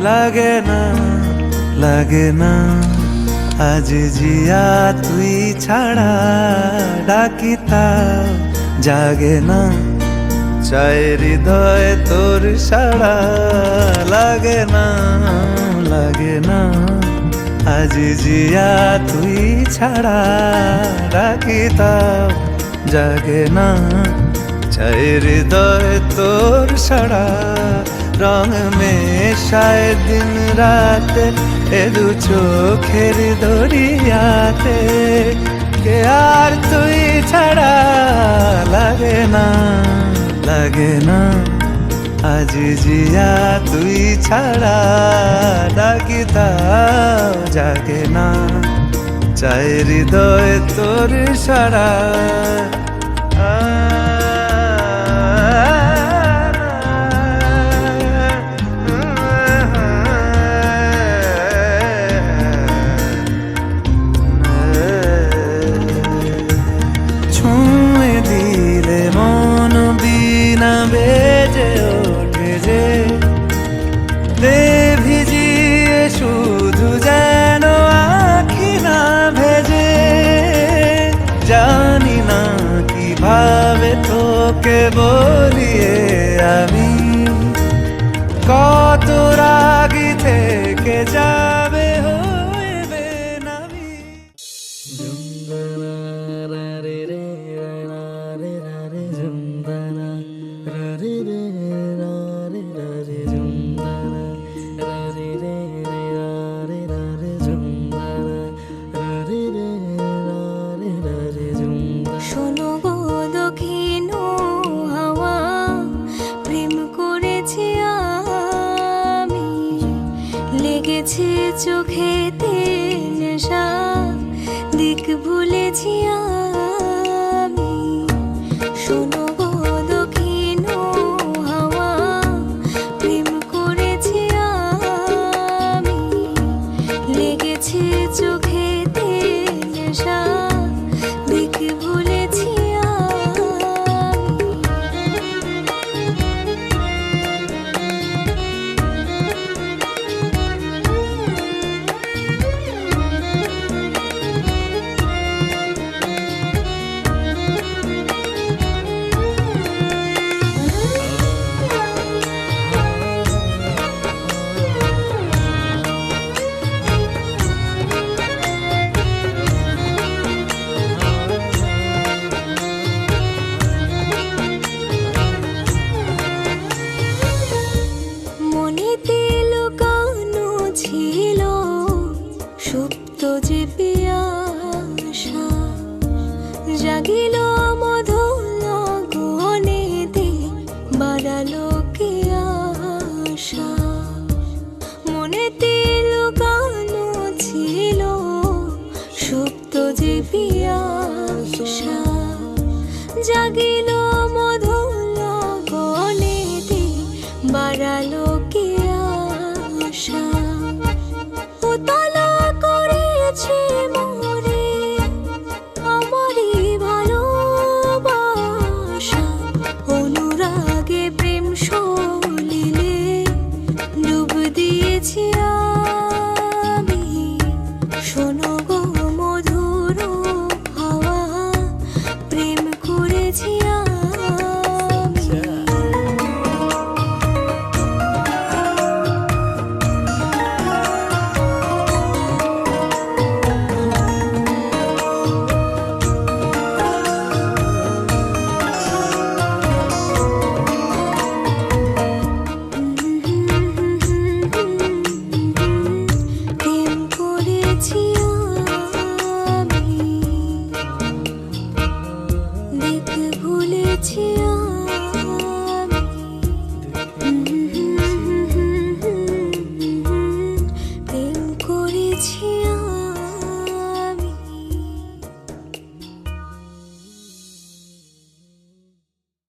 লাগে না লাগে না আজ জিয়া তুই ছাড়া ডাকিতা জাগে না চায় হৃদয় তোর সাড়া লাগে না লাগে না আজ জিয়া তুই ছাড়া ডাকিতা জাগে না চায় হৃদয় তোর সাড়া রং মেশায় দিন রাতে এ দু চোখের দরিয়াতে কে আর তুই ছাড়া লাগে না লাগে না আজ জিয়া তুই ছাড়া ডাকিতা জাগে না চায় হৃদয় তোর সাড়া বেজে ওঠে যে দে ভিজিয়ে শুধু যেন আখি না ভেজে জানি না কিভাবে তোকে বলিয়ে আমি কত রাগি থেকে যাবে হইবে নামি শোনো গো দক্ষিণ হাওয়া প্রেম করেছি আমি লেগেছে চোখেতে নেশা দিক ভুলেছি আমি